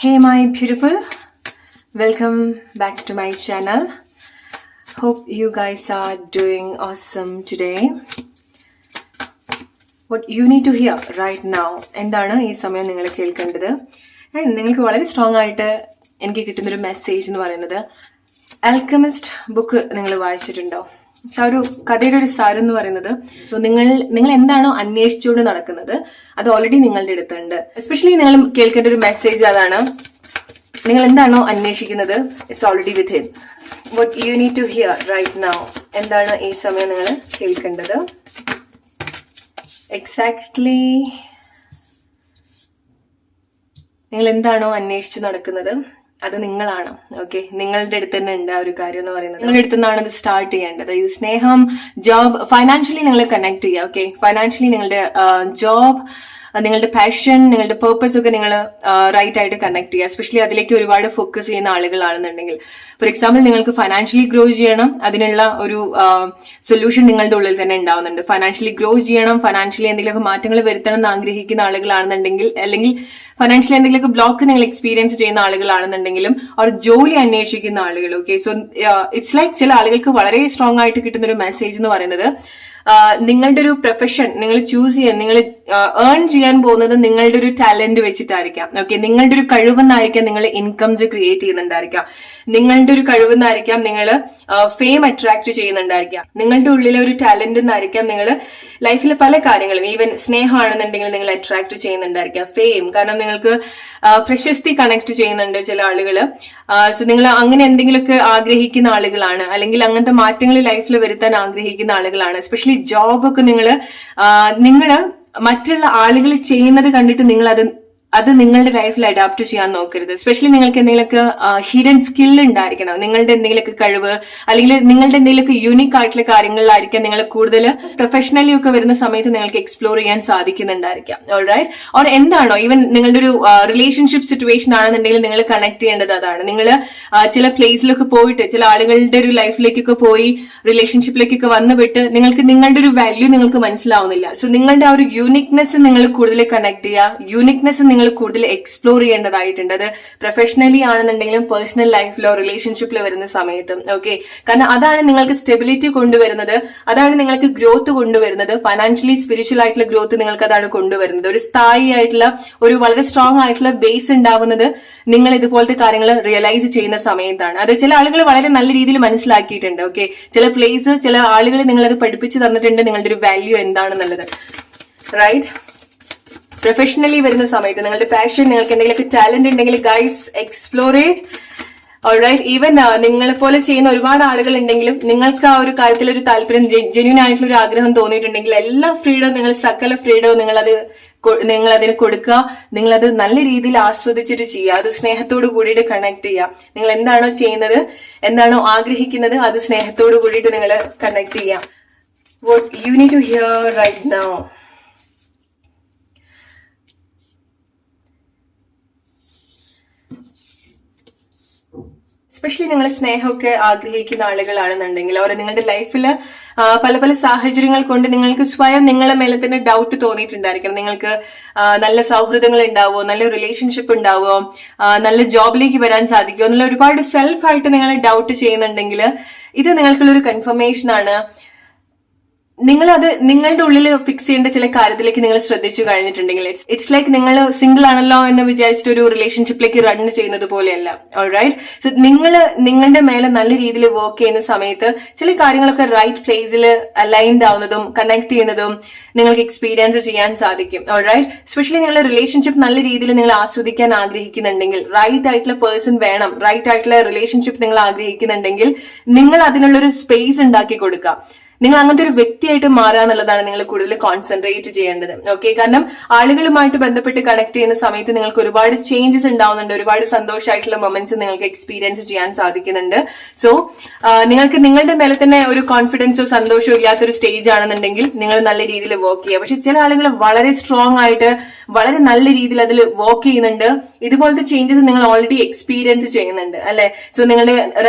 Hey my beautiful, welcome back to my channel. Hope you guys are doing awesome today. What you need to hear right now എന്താണ് ഈ സമയം നിങ്ങൾ കേൾക്കേണ്ടത്? നിങ്ങൾക്ക് വളരെ strong ആയിട്ട് എനിക്ക് കിട്ടുന്നൊരു മെസ്സേജ് എന്ന് പറയുന്നത് ആൽക്കമിസ്റ്റ് ബുക്ക് നിങ്ങൾ വായിച്ചിട്ടുണ്ടോ? ഒരു കഥയുടെ ഒരു സാരം എന്ന് പറയുന്നത് നിങ്ങൾ എന്താണോ അന്വേഷിച്ചുകൊണ്ട് നടക്കുന്നത് അത് ഓൾറെഡി നിങ്ങളുടെ അടുത്തുണ്ട്. എസ്പെഷ്യലി നിങ്ങൾ കേൾക്കേണ്ട ഒരു മെസ്സേജ് അതാണ്, നിങ്ങൾ എന്താണോ അന്വേഷിക്കുന്നത് it's already with him. What you need to hear right now എന്താണ് ഈ സമയം നിങ്ങൾ കേൾക്കേണ്ടത്? എക്സാക്ട്ലി നിങ്ങൾ എന്താണോ അന്വേഷിച്ച് നടക്കുന്നത് അത് നിങ്ങളാണ്. ഓക്കെ, നിങ്ങളുടെ അടുത്ത് തന്നെ ഉണ്ട് ആ ഒരു കാര്യം എന്ന് പറയുന്നത്. നിങ്ങളുടെ അടുത്ത് നിന്നാണ് ഇത് സ്റ്റാർട്ട് ചെയ്യേണ്ടത്. ഇത് സ്നേഹം, ജോബ്, ഫൈനാൻഷ്യലി നിങ്ങൾ കണക്ട് ചെയ്യുക. ഓക്കെ, ഫൈനാൻഷ്യലി നിങ്ങളുടെ ജോബ്, നിങ്ങളുടെ പാഷൻ, നിങ്ങളുടെ പേർപ്പസ് ഒക്കെ നിങ്ങൾ റൈറ്റ് ആയിട്ട് കണക്ട് ചെയ്യുക. എസ്പെഷ്യലി അതിലേക്ക് ഒരുപാട് ഫോക്കസ് ചെയ്യുന്ന ആളുകളാണെന്നുണ്ടെങ്കിൽ, ഫോർ എക്സാമ്പിൾ നിങ്ങൾക്ക് ഫൈനാൻഷ്യലി ഗ്രോ ചെയ്യണം, അതിനുള്ള ഒരു സൊല്യൂഷൻ നിങ്ങളുടെ ഉള്ളിൽ തന്നെ ഉണ്ടാവുന്നുണ്ട്. ഫൈനാൻഷ്യലി ഗ്രോ ചെയ്യണം, ഫൈനാൻഷ്യലി എന്തെങ്കിലുമൊക്കെ മാറ്റങ്ങൾ വരുത്തണം എന്ന് ആഗ്രഹിക്കുന്ന ആളുകളാണെന്നുണ്ടെങ്കിൽ, അല്ലെങ്കിൽ ഫൈനാൻഷ്യലി എന്തെങ്കിലുമൊക്കെ ബ്ലോക്ക് നിങ്ങൾ എക്സ്പീരിയൻസ് ചെയ്യുന്ന ആളുകളാണെന്നുണ്ടെങ്കിലും, അവർ ജോലി അന്വേഷിക്കുന്ന ആളുകൾ. ഓക്കെ, സോ ഇറ്റ്സ് ലൈക്ക് ചില ആളുകൾക്ക് വളരെ സ്ട്രോങ് ആയിട്ട് കിട്ടുന്ന ഒരു മെസ്സേജ് എന്ന് പറയുന്നത് നിങ്ങളുടെ ഒരു പ്രൊഫഷൻ നിങ്ങൾ ചൂസ് ചെയ്യാൻ, നിങ്ങൾ ഏൺ ചെയ്യാൻ പോകുന്നത് നിങ്ങളുടെ ഒരു ടാലന്റ് വെച്ചിട്ടായിരിക്കാം. ഓക്കെ, നിങ്ങളുടെ ഒരു കഴിവെന്നായിരിക്കാം നിങ്ങൾ ഇൻകംസ് ക്രിയേറ്റ് ചെയ്യുന്നുണ്ടായിരിക്കാം. നിങ്ങളുടെ ഒരു കഴിവെന്നായിരിക്കാം നിങ്ങൾ ഫെയിം അട്രാക്ട് ചെയ്യുന്നുണ്ടായിരിക്കാം. നിങ്ങളുടെ ഉള്ളിലെ ഒരു ടാലന്റ് എന്നായിരിക്കാം നിങ്ങൾ ലൈഫിലെ പല കാര്യങ്ങളും, ഈവൻ സ്നേഹമാണെന്നുണ്ടെങ്കിൽ നിങ്ങൾ അട്രാക്ട് ചെയ്യുന്നുണ്ടായിരിക്കാം. ഫെയിം, കാരണം നിങ്ങൾക്ക് പ്രശസ്തി കണക്ട് ചെയ്യുന്നുണ്ട് ചില ആളുകൾ. സോ നിങ്ങൾ അങ്ങനെ എന്തെങ്കിലുമൊക്കെ ആഗ്രഹിക്കുന്ന ആളുകളാണ്, അല്ലെങ്കിൽ അങ്ങനത്തെ മാറ്റങ്ങൾ ലൈഫിൽ വരുത്താൻ ആഗ്രഹിക്കുന്ന ആളുകളാണ്. എസ്പെഷ്യലി ജോബൊക്കെ നിങ്ങള് മറ്റുള്ള ആളുകൾ ചെയ്യുന്നത് കണ്ടിട്ട് നിങ്ങൾ അത് നിങ്ങളുടെ ലൈഫിൽ അഡാപ്റ്റ് ചെയ്യാൻ നോക്കരുത്. എസ്പെഷ്യലി നിങ്ങൾക്ക് എന്തെങ്കിലുമൊക്കെ ഹിഡൻ സ്കിൽ ഉണ്ടായിരിക്കണം, നിങ്ങളുടെ എന്തെങ്കിലുമൊക്കെ കഴിവ്, അല്ലെങ്കിൽ നിങ്ങളുടെ എന്തെങ്കിലുമൊക്കെ യൂണിക് ആയിട്ടുള്ള കാര്യങ്ങളിലായിരിക്കാം നിങ്ങൾ കൂടുതൽ പ്രൊഫഷണലി ഒക്കെ വരുന്ന സമയത്ത് നിങ്ങൾക്ക് എക്സ്പ്ലോർ ചെയ്യാൻ സാധിക്കുന്നുണ്ടായിരിക്കാം. ഓൾറൈറ്റ്, ഓർ എന്താണോ ഈവൻ നിങ്ങളുടെ ഒരു റിലേഷൻഷിപ്പ് സിറ്റുവേഷൻ ആണെന്നുണ്ടെങ്കിൽ നിങ്ങൾ കണക്ട് ചെയ്യേണ്ടത് അതാണ്. നിങ്ങൾ ചില പ്ലേസിലൊക്കെ പോയിട്ട്, ചില ആളുകളുടെ ഒരു ലൈഫിലേക്കൊക്കെ പോയി റിലേഷൻഷിപ്പിലേക്കൊക്കെ വന്നുവിട്ട് നിങ്ങൾക്ക് നിങ്ങളുടെ ഒരു വാല്യൂ നിങ്ങൾക്ക് മനസ്സിലാവുന്നില്ല. സോ നിങ്ങളുടെ ആ ഒരു യൂണിക്നെസ് നിങ്ങൾ കൂടുതൽ കണക്ട് ചെയ്യുക, യൂണിക്നെസ് നിങ്ങൾ കൂടുതൽ എക്സ്പ്ലോർ ചെയ്യേണ്ടതായിട്ടുണ്ട്. അത് പ്രൊഫഷണലി ആണെന്നുണ്ടെങ്കിലും പേഴ്സണൽ ലൈഫിലോ റിലേഷൻഷിപ്പിലോ വരുന്ന സമയത്തും. ഓക്കെ, കാരണം അതാണ് നിങ്ങൾക്ക് സ്റ്റെബിലിറ്റി കൊണ്ടുവരുന്നത്, അതാണ് നിങ്ങൾക്ക് ഗ്രോത്ത് കൊണ്ടുവരുന്നത്. ഫൈനാൻഷ്യലി സ്പിരിച്വൽ ആയിട്ടുള്ള ഗ്രോത്ത് നിങ്ങൾക്ക് അതാണ് കൊണ്ടുവരുന്നത്. ഒരു സ്ഥായി ആയിട്ടുള്ള, ഒരു വളരെ സ്ട്രോങ് ആയിട്ടുള്ള ബേസ് ഉണ്ടാവുന്നത് നിങ്ങൾ ഇതുപോലത്തെ കാര്യങ്ങൾ റിയലൈസ് ചെയ്യുന്ന സമയത്താണ്. അത് ചില ആളുകൾ വളരെ നല്ല രീതിയിൽ മനസ്സിലാക്കിയിട്ടുണ്ട്. ഓക്കെ, ചില പ്ലേസ്, ചില ആളുകൾ നിങ്ങളത് പഠിപ്പിച്ചു തന്നിട്ടുണ്ട് നിങ്ങളുടെ ഒരു വാല്യൂ എന്താണെന്നുള്ളത്. റൈറ്റ്, പ്രൊഫഷണലി വരുന്ന സമയത്ത് നിങ്ങളുടെ പാഷൻ, നിങ്ങൾക്ക് എന്തെങ്കിലുമൊക്കെ ടാലന്റ് ഉണ്ടെങ്കിൽ guys explore it. Alright, even നിങ്ങളെ പോലെ ചെയ്യുന്ന ഒരുപാട് ആളുകൾ ഉണ്ടെങ്കിലും നിങ്ങൾക്ക് ആ ഒരു കാര്യത്തിൽ ഒരു താല്പര്യം, ജെന്യൂൻ ആയിട്ടുള്ള ഒരു ആഗ്രഹം തോന്നിയിട്ടുണ്ടെങ്കിൽ എല്ലാ ഫ്രീഡവും, നിങ്ങൾ സകല ഫ്രീഡവും നിങ്ങൾ അതിന് കൊടുക്കുക. നിങ്ങളത് നല്ല രീതിയിൽ ആസ്വദിച്ചിട്ട് ചെയ്യുക, അത് സ്നേഹത്തോട് കൂടിയിട്ട് കണക്ട് ചെയ്യുക. നിങ്ങൾ എന്താണോ ചെയ്യുന്നത്, എന്താണോ ആഗ്രഹിക്കുന്നത്, അത് സ്നേഹത്തോട് കൂടിയിട്ട് നിങ്ങൾ കണക്ട് ചെയ്യുക. What you need to hear right now. Especially നിങ്ങൾ സ്നേഹമൊക്കെ ആഗ്രഹിക്കുന്ന ആളുകളാണെന്നുണ്ടെങ്കിൽ, അവർ നിങ്ങളുടെ ലൈഫിൽ പല പല സാഹചര്യങ്ങൾ കൊണ്ട് നിങ്ങൾക്ക് സ്വയം നിങ്ങളെ മേലെ തന്നെ ഡൗട്ട് തോന്നിയിട്ടുണ്ടായിരിക്കണം. നിങ്ങൾക്ക് നല്ല സൗഹൃദങ്ങൾ ഉണ്ടാവുമോ, നല്ല റിലേഷൻഷിപ്പ് ഉണ്ടാവുമോ, നല്ല ജോബിലേക്ക് വരാൻ സാധിക്കുമോ എന്നുള്ള ഒരുപാട് സെൽഫായിട്ട് നിങ്ങൾ ഡൗട്ട് ചെയ്യുന്നുണ്ടെങ്കിൽ ഇത് നിങ്ങൾക്കുള്ളൊരു കൺഫർമേഷൻ ആണ്. നിങ്ങളത് നിങ്ങളുടെ ഉള്ളിൽ ഫിക്സ് ചെയ്യേണ്ട ചില കാര്യത്തിലേക്ക് നിങ്ങൾ ശ്രദ്ധിച്ചു കഴിഞ്ഞിട്ടുണ്ടെങ്കിൽ ഇറ്റ്സ് ലൈക്ക് നിങ്ങൾ സിംഗിൾ ആണല്ലോ എന്ന് വിചാരിച്ചിട്ട് ഒരു റിലേഷൻഷിപ്പിലേക്ക് റൺ ചെയ്യുന്നത് പോലെയല്ല. ഓൾറൈറ്റ്, സോ നിങ്ങളുടെ മേലെ നല്ല രീതിയിൽ വർക്ക് ചെയ്യുന്ന സമയത്ത് ചില കാര്യങ്ങളൊക്കെ റൈറ്റ് പ്ലേസിൽ അലൈൻഡ് ആവുന്നതും കണക്ട് ചെയ്യുന്നതും നിങ്ങൾക്ക് എക്സ്പീരിയൻസ് ചെയ്യാൻ സാധിക്കും. ഓൾറൈറ്റ്, എസ്പെഷ്യലി നിങ്ങളുടെ റിലേഷൻഷിപ്പ് നല്ല രീതിയിൽ നിങ്ങൾ ആസ്വദിക്കാൻ ആഗ്രഹിക്കുന്നുണ്ടെങ്കിൽ, റൈറ്റ് ആയിട്ടുള്ള പേഴ്സൺ വേണം, റൈറ്റ് ആയിട്ടുള്ള റിലേഷൻഷിപ്പ് നിങ്ങൾ ആഗ്രഹിക്കുന്നുണ്ടെങ്കിൽ നിങ്ങൾ അതിനുള്ളൊരു സ്പേസ് ഉണ്ടാക്കി കൊടുക്കുക. നിങ്ങൾ അങ്ങനത്തെ ഒരു വ്യക്തിയായിട്ട് മാറുക എന്നുള്ളതാണ് നിങ്ങൾ കൂടുതൽ കോൺസെൻട്രേറ്റ് ചെയ്യേണ്ടത്. ഓക്കെ, കാരണം ആളുകളുമായിട്ട് ബന്ധപ്പെട്ട് കണക്ട് ചെയ്യുന്ന സമയത്ത് നിങ്ങൾക്ക് ഒരുപാട് ചേഞ്ചസ് ഉണ്ടാവുന്നുണ്ട്, ഒരുപാട് സന്തോഷമായിട്ടുള്ള മൊമെന്റ്സ് നിങ്ങൾക്ക് എക്സ്പീരിയൻസ് ചെയ്യാൻ സാധിക്കുന്നുണ്ട്. സോ നിങ്ങൾക്ക് നിങ്ങളുടെ മേലെ തന്നെ ഒരു കോൺഫിഡൻസോ സന്തോഷമോ ഇല്ലാത്തൊരു സ്റ്റേജ് ആണെന്നുണ്ടെങ്കിൽ നിങ്ങൾ നല്ല രീതിയിൽ വർക്ക് ചെയ്യുക. പക്ഷെ ചില ആളുകൾ വളരെ സ്ട്രോങ് ആയിട്ട് വളരെ നല്ല രീതിയിൽ അതിൽ വർക്ക് ചെയ്യുന്നുണ്ട്. ഇതുപോലത്തെ ചേഞ്ചസ് നിങ്ങൾ ഓൾറെഡി എക്സ്പീരിയൻസ് ചെയ്യുന്നുണ്ട് അല്ലെ. സോ നിങ്ങളുടെ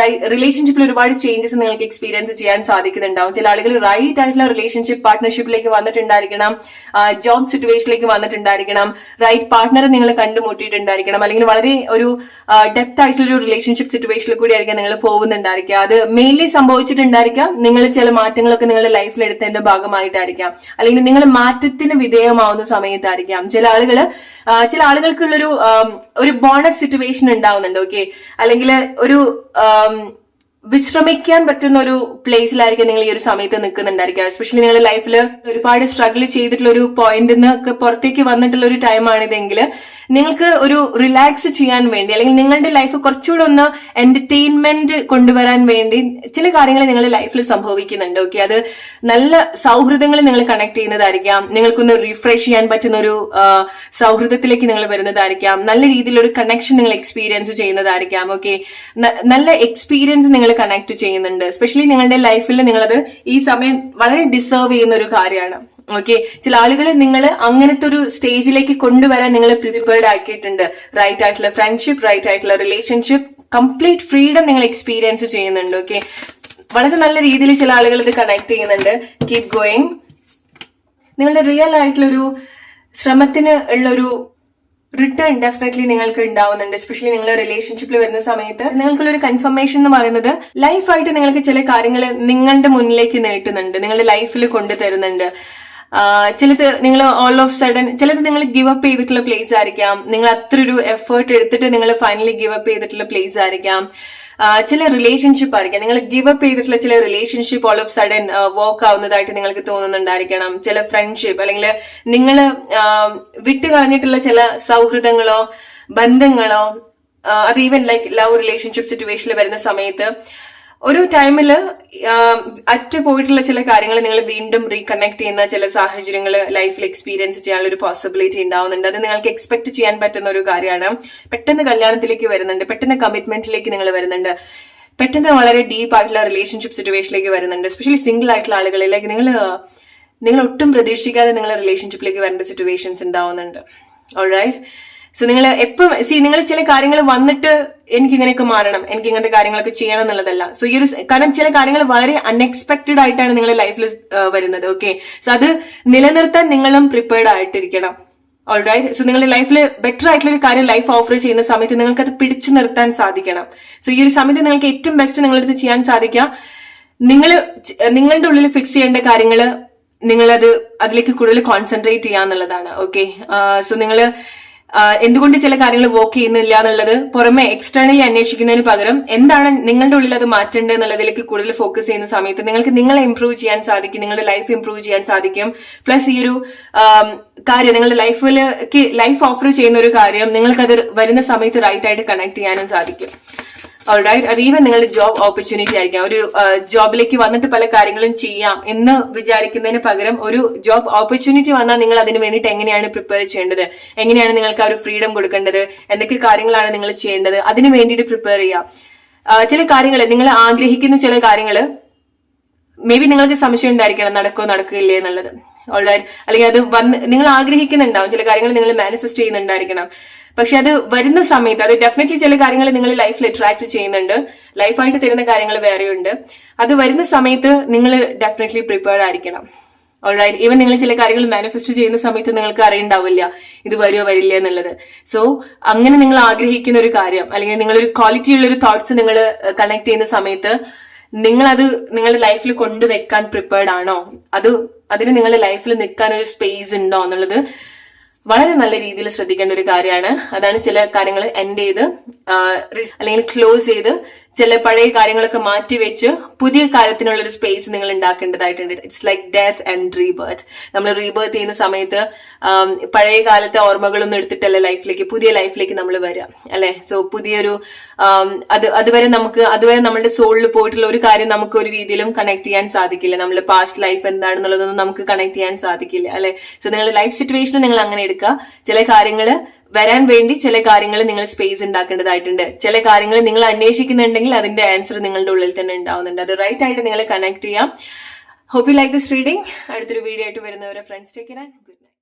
റിലേഷൻഷിപ്പിൽ ഒരുപാട് ചേഞ്ചസ് നിങ്ങൾക്ക് എക്സ്പീരിയൻസ് ചെയ്യാൻ സാധിക്കുന്നുണ്ടാവും. ചില ആളുകൾ റൈറ്റ് ആയിട്ടുള്ള റിലേഷൻഷിപ്പ് പാർട്ട്ണർഷിപ്പിലേക്ക് വന്നിട്ടുണ്ടായിരിക്കണം, ജോബ് സിറ്റുവേഷനിലേക്ക് വന്നിട്ടുണ്ടായിരിക്കണം, റൈറ്റ് പാർട്ട്ണറെ നിങ്ങൾ കണ്ടുമുട്ടിയിട്ടുണ്ടായിരിക്കണം, അല്ലെങ്കിൽ വളരെ ഒരു ഡെപ്ത് ആയിട്ടുള്ള ഒരു റിലേഷൻഷിപ്പ് സിറ്റുവേഷനിൽ കൂടി ആയിരിക്കാം നിങ്ങൾ പോകുന്നുണ്ടായിരിക്കുക. അത് മെയിൻലി സംഭവിച്ചിട്ടുണ്ടായിരിക്കാം നിങ്ങൾ ചില മാറ്റങ്ങളൊക്കെ നിങ്ങളുടെ ലൈഫിൽ എടുത്തതിന്റെ ഭാഗമായിട്ടായിരിക്കാം, അല്ലെങ്കിൽ നിങ്ങൾ മാറ്റത്തിന് വിധേയമാവുന്ന സമയത്തായിരിക്കാം. ചില ആളുകൾക്കുള്ളൊരു ഒരു ബോണസ് സിറ്റുവേഷൻ ഉണ്ടാവുന്നുണ്ട്. ഓക്കെ, അല്ലെങ്കിൽ ഒരു വിശ്രമിക്കാൻ പറ്റുന്ന ഒരു പ്ലേസിലായിരിക്കും നിങ്ങൾ ഈ ഒരു സമയത്ത് നിൽക്കുന്നുണ്ടായിരിക്കുക. എസ്പെഷ്യലി നിങ്ങളുടെ ലൈഫിൽ ഒരുപാട് സ്ട്രഗിൾ ചെയ്തിട്ടുള്ള ഒരു പോയിന്റ് നിന്ന് പുറത്തേക്ക് വന്നിട്ടുള്ള ഒരു ടൈമാണിതെങ്കിൽ നിങ്ങൾക്ക് ഒരു റിലാക്സ് ചെയ്യാൻ വേണ്ടി, അല്ലെങ്കിൽ നിങ്ങളുടെ ലൈഫ് കുറച്ചുകൂടെ ഒന്ന് എന്റർടൈൻമെന്റ് കൊണ്ടുവരാൻ വേണ്ടി ചില കാര്യങ്ങൾ നിങ്ങളുടെ ലൈഫിൽ സംഭവിക്കുന്നുണ്ട്. ഓക്കെ, അത് നല്ല സൗഹൃദങ്ങൾ നിങ്ങൾ കണക്ട് ചെയ്യുന്നതായിരിക്കാം, നിങ്ങൾക്കൊന്ന് റിഫ്രഷ് ചെയ്യാൻ പറ്റുന്ന ഒരു സൗഹൃദത്തിലേക്ക് നിങ്ങൾ വരുന്നതായിരിക്കാം, നല്ല രീതിയിലൊരു കണക്ഷൻ നിങ്ങൾ എക്സ്പീരിയൻസ് ചെയ്യുന്നതായിരിക്കാം. ഓക്കെ, നല്ല എക്സ്പീരിയൻസ് നിങ്ങൾ കണക്ട് ചെയ്യുന്നുണ്ട്. എസ്പെഷ്യലി നിങ്ങളുടെ ലൈഫിൽ നിങ്ങളത് ഈ സമയം വളരെ ഡിസേർവ് ചെയ്യുന്ന ഒരു കാര്യമാണ്. ഓക്കെ, ചില ആളുകളെ നിങ്ങൾ അങ്ങനത്തെ ഒരു സ്റ്റേജിലേക്ക് കൊണ്ടുവരാൻ നിങ്ങൾ പ്രിപ്പയർഡ് ആക്കിയിട്ടുണ്ട്. റൈറ്റ് ആയിട്ടുള്ള ഫ്രണ്ട്ഷിപ്പ്, റൈറ്റ് ആയിട്ടുള്ള റിലേഷൻഷിപ്പ്, കംപ്ലീറ്റ് ഫ്രീഡം നിങ്ങൾ എക്സ്പീരിയൻസ് ചെയ്യുന്നുണ്ട്. ഓക്കെ, വളരെ നല്ല രീതിയിൽ ചില ആളുകൾ ഇത് കണക്ട് ചെയ്യുന്നുണ്ട്. Keep going. നിങ്ങളുടെ റിയൽ ആയിട്ടുള്ളൊരു ശ്രമത്തിന് ഉള്ളൊരു റിട്ടേൺ ഡെഫിനറ്റ്ലി നിങ്ങൾക്ക് ഉണ്ടാവുന്നുണ്ട്. എസ്പെഷ്യലി നിങ്ങൾ റിലേഷൻഷിപ്പിൽ വരുന്ന സമയത്ത് നിങ്ങൾക്കുള്ളൊരു കൺഫർമേഷൻ എന്ന് പറയുന്നത് ലൈഫായിട്ട് നിങ്ങൾക്ക് ചില കാര്യങ്ങൾ നിങ്ങളുടെ മുന്നിലേക്ക് നീട്ടുന്നുണ്ട്, നിങ്ങളുടെ ലൈഫിൽ കൊണ്ടുതരുന്നുണ്ട്. ചിലത് നിങ്ങൾ ഓൾ ഓഫ് സഡൻ, ചിലത് നിങ്ങൾ ഗിവ് അപ്പ് ചെയ്തിട്ടുള്ള പ്ലേസ് ആയിരിക്കാം, നിങ്ങൾ അത്ര ഒരു എഫേർട്ട് എടുത്തിട്ട് നിങ്ങൾ ഫൈനലി ഗിവ് അപ്പ് ചെയ്തിട്ടുള്ള പ്ലേസ് ആയിരിക്കാം. ചില റിലേഷൻഷിപ്പ് ആയിരിക്കാം, നിങ്ങൾ ഗിവ് അപ്പ് ചെയ്തിട്ടുള്ള ചില relationship all of sudden work ആവുന്നതായിട്ട് നിങ്ങൾക്ക് തോന്നുന്നുണ്ടായിരിക്കണം. ചില ഫ്രണ്ട്ഷിപ്പ്, അല്ലെങ്കിൽ നിങ്ങൾ വിട്ടുകളഞ്ഞിട്ടുള്ള ചില സൗഹൃദങ്ങളോ ബന്ധങ്ങളോ, അത് ഈവൻ ലൈക്ക് ലവ് റിലേഷൻഷിപ്പ് സിറ്റുവേഷനിൽ വരുന്ന സമയത്ത് ഒരു ടൈമിൽ പോയിട്ടുള്ള ചില കാര്യങ്ങൾ നിങ്ങൾ വീണ്ടും റീകണക്ട് ചെയ്യുന്ന ചില സാഹചര്യങ്ങൾ ലൈഫിൽ എക്സ്പീരിയൻസ് ചെയ്യാനുള്ള ഒരു പോസിബിലിറ്റി ഉണ്ടാവുന്നുണ്ട്. അത് നിങ്ങൾക്ക് എക്സ്പെക്ട് ചെയ്യാൻ പറ്റുന്ന ഒരു കാര്യമാണ്. പെട്ടെന്ന് കല്യാണത്തിലേക്ക് വരുന്നുണ്ട്, പെട്ടെന്ന് കമ്മിറ്റ്മെന്റിലേക്ക് നിങ്ങൾ വരുന്നുണ്ട്, പെട്ടെന്ന് വളരെ ഡീപ്പ് ആയിട്ടുള്ള റിലേഷൻഷിപ്പ് സിറ്റുവേഷനിലേക്ക് വരുന്നുണ്ട്. എസ്പെഷ്യലി സിംഗിൾ ആയിട്ടുള്ള ആളുകളിലേക്ക് നിങ്ങൾ ഒട്ടും പ്രതീക്ഷിക്കാതെ നിങ്ങളുടെ റിലേഷൻഷിപ്പിലേക്ക് വരേണ്ട സിറ്റുവേഷൻസ് ഉണ്ടാവുന്നുണ്ട്. ഓൾറൈറ്റ്, സോ നിങ്ങൾ എപ്പം നിങ്ങൾ ചില കാര്യങ്ങൾ വന്നിട്ട് എനിക്ക് ഇങ്ങനെയൊക്കെ മാറണം, എനിക്ക് ഇങ്ങനത്തെ കാര്യങ്ങളൊക്കെ ചെയ്യണം എന്നുള്ളതല്ല. സോ ഈ ഒരു കാരണം ചില കാര്യങ്ങൾ വളരെ അൺഎക്സ്പെക്ടഡ് ആയിട്ടാണ് നിങ്ങളുടെ ലൈഫിൽ വരുന്നത്. ഓക്കെ, സോ അത് നിലനിർത്താൻ നിങ്ങളും പ്രിപ്പയർഡ് ആയിട്ടിരിക്കണം. ഓൾറൈറ്റ്, സോ നിങ്ങളുടെ ലൈഫിൽ ബെറ്റർ ആയിട്ടുള്ള ഒരു കാര്യം ലൈഫ് ഓഫർ ചെയ്യുന്ന സമയത്ത് നിങ്ങൾക്ക് അത് പിടിച്ചു നിർത്താൻ സാധിക്കണം. സോ ഈ ഒരു സമയത്ത് നിങ്ങൾക്ക് ഏറ്റവും ബെസ്റ്റ് നിങ്ങളുടെ അടുത്ത് ചെയ്യാൻ സാധിക്കുക, നിങ്ങളുടെ ഉള്ളിൽ ഫിക്സ് ചെയ്യേണ്ട കാര്യങ്ങൾ നിങ്ങളത് അതിലേക്ക് കൂടുതൽ കോൺസെൻട്രേറ്റ് ചെയ്യാന്നുള്ളതാണ്. ഓക്കെ, സോ എന്തുകൊണ്ട് ചില കാര്യങ്ങൾ വർക്ക് ചെയ്യുന്നില്ല എന്നുള്ളത് പുറമെ എക്സ്റ്റേണലി അന്വേഷിക്കുന്നതിന് പകരം എന്താണ് നിങ്ങളുടെ ഉള്ളിൽ അത് മാറ്റേണ്ടത് എന്നുള്ളതിലേക്ക് കൂടുതൽ ഫോക്കസ് ചെയ്യുന്ന സമയത്ത് നിങ്ങൾക്ക് നിങ്ങളെ ഇംപ്രൂവ് ചെയ്യാൻ സാധിക്കും, നിങ്ങളുടെ ലൈഫ് ഇംപ്രൂവ് ചെയ്യാൻ സാധിക്കും. പ്ലസ് ഈ ഒരു കാര്യം നിങ്ങളുടെ ലൈഫ് ഓഫർ ചെയ്യുന്ന ഒരു കാര്യം നിങ്ങൾക്കത് വരുന്ന സമയത്ത് റൈറ്റ് ആയിട്ട് കണക്ട് ചെയ്യാനും സാധിക്കും. ഓൾറൈറ്റ്, അത് ഈവൻ നിങ്ങളുടെ ജോബ് ഓപ്പർച്യൂണിറ്റി ആയിരിക്കാം. ഒരു ജോബിലേക്ക് വന്നിട്ട് പല കാര്യങ്ങളും ചെയ്യാം എന്ന് വിചാരിക്കുന്നതിന് പകരം ഒരു ജോബ് ഓപ്പർച്യൂണിറ്റി വന്നാൽ നിങ്ങൾ അതിന് വേണ്ടിയിട്ട് എങ്ങനെയാണ് പ്രിപ്പയർ ചെയ്യേണ്ടത്, എങ്ങനെയാണ് നിങ്ങൾക്ക് ആ ഒരു ഫ്രീഡം കൊടുക്കേണ്ടത്, എന്തൊക്കെ കാര്യങ്ങളാണ് നിങ്ങൾ ചെയ്യേണ്ടത്, അതിന് വേണ്ടിയിട്ട് പ്രിപ്പയർ ചെയ്യാം. ചില കാര്യങ്ങൾ നിങ്ങൾ ആഗ്രഹിക്കുന്ന ചില കാര്യങ്ങൾ മേ ബി നിങ്ങൾക്ക് സംശയം ഉണ്ടായിരിക്കണം നടക്കില്ലേ എന്നുള്ളത്. ഓൾറൈറ്റ്, അല്ലെങ്കിൽ അത് നിങ്ങൾ ആഗ്രഹിക്കുന്നുണ്ടാവും, ചില കാര്യങ്ങൾ നിങ്ങൾ മാനിഫെസ്റ്റ് ചെയ്യുന്നുണ്ടായിരിക്കണം. പക്ഷെ അത് വരുന്ന സമയത്ത് അത് ഡെഫിനറ്റ്ലി ചില കാര്യങ്ങൾ നിങ്ങൾ ലൈഫിൽ അട്രാക്ട് ചെയ്യുന്നുണ്ട്, ലൈഫായിട്ട് തരുന്ന കാര്യങ്ങൾ വേറെയുണ്ട്. അത് വരുന്ന സമയത്ത് നിങ്ങൾ ഡെഫിനറ്റ്ലി പ്രിപ്പയർഡ് ആയിരിക്കണം. ഓൾറൈറ്റ്, ഈവൻ നിങ്ങൾ ചില കാര്യങ്ങൾ മാനിഫെസ്റ്റ് ചെയ്യുന്ന സമയത്ത് നിങ്ങൾക്ക് അറിയണ്ടാവില്ല ഇത് വരുമോ വരില്ല എന്നുള്ളത്. സോ അങ്ങനെ നിങ്ങൾ ആഗ്രഹിക്കുന്ന ഒരു കാര്യം, അല്ലെങ്കിൽ നിങ്ങളൊരു ക്വാളിറ്റി ഉള്ള ഒരു തോട്ട്സ് നിങ്ങൾ കണക്ട് ചെയ്യുന്ന സമയത്ത് നിങ്ങളത് നിങ്ങളുടെ ലൈഫിൽ കൊണ്ടുവെക്കാൻ പ്രിപ്പയർഡ് ആണോ, അതിന് നിങ്ങളുടെ ലൈഫിൽ നിൽക്കാൻ ഒരു സ്പേസ് ഉണ്ടോ എന്നുള്ളത് വളരെ നല്ല രീതിയിൽ ശ്രദ്ധിക്കേണ്ട ഒരു കാര്യമാണ്. അതാണ് ചില കാര്യങ്ങൾ എൻഡ് ചെയ്ത് അല്ലെങ്കിൽ ക്ലോസ് ചെയ്ത് ചില പഴയ കാര്യങ്ങളൊക്കെ മാറ്റിവെച്ച് പുതിയ കാര്യത്തിനുള്ള ഒരു സ്പേസ് നിങ്ങൾ ഉണ്ടാക്കേണ്ടതായിട്ടുണ്ട്. It's like death and rebirth. നമ്മൾ റീബർത്ത് ചെയ്യുന്ന സമയത്ത് പഴയ കാലത്തെ ഓർമ്മകളൊന്നും എടുത്തിട്ടല്ല പുതിയ ലൈഫിലേക്ക് നമ്മൾ വരിക അല്ലെ. സോ പുതിയൊരു അതുവരെ നമ്മളുടെ സോളിൽ പോയിട്ടുള്ള ഒരു കാര്യം നമുക്ക് ഒരു രീതിയിലും കണക്ട് ചെയ്യാൻ സാധിക്കില്ല. നമ്മുടെ പാസ്റ്റ് ലൈഫ് എന്താണെന്നുള്ളതൊന്നും നമുക്ക് കണക്ട് ചെയ്യാൻ സാധിക്കില്ല അല്ലെ. സോ നിങ്ങളുടെ ലൈഫ് സിറ്റുവേഷൻ നിങ്ങൾ അങ്ങനെ എടുക്കുക. ചില കാര്യങ്ങൾ വരാൻ വേണ്ടി ചില കാര്യങ്ങൾ നിങ്ങൾ സ്പേസ് ഉണ്ടാക്കേണ്ടതായിട്ടുണ്ട്. ചില കാര്യങ്ങൾ നിങ്ങൾ അന്വേഷിക്കുന്നുണ്ടെങ്കിൽ അതിന്റെ ആൻസർ നിങ്ങളുടെ ഉള്ളിൽ തന്നെ ഉണ്ടാവുന്നുണ്ട്. അത് റൈറ്റ് ആയിട്ട് നിങ്ങൾ കണക്ട് ചെയ്യാം. Hope you like this reading. അടുത്തൊരു വീഡിയോ ആയിട്ട് വരുന്നവരെ friends take care and good night.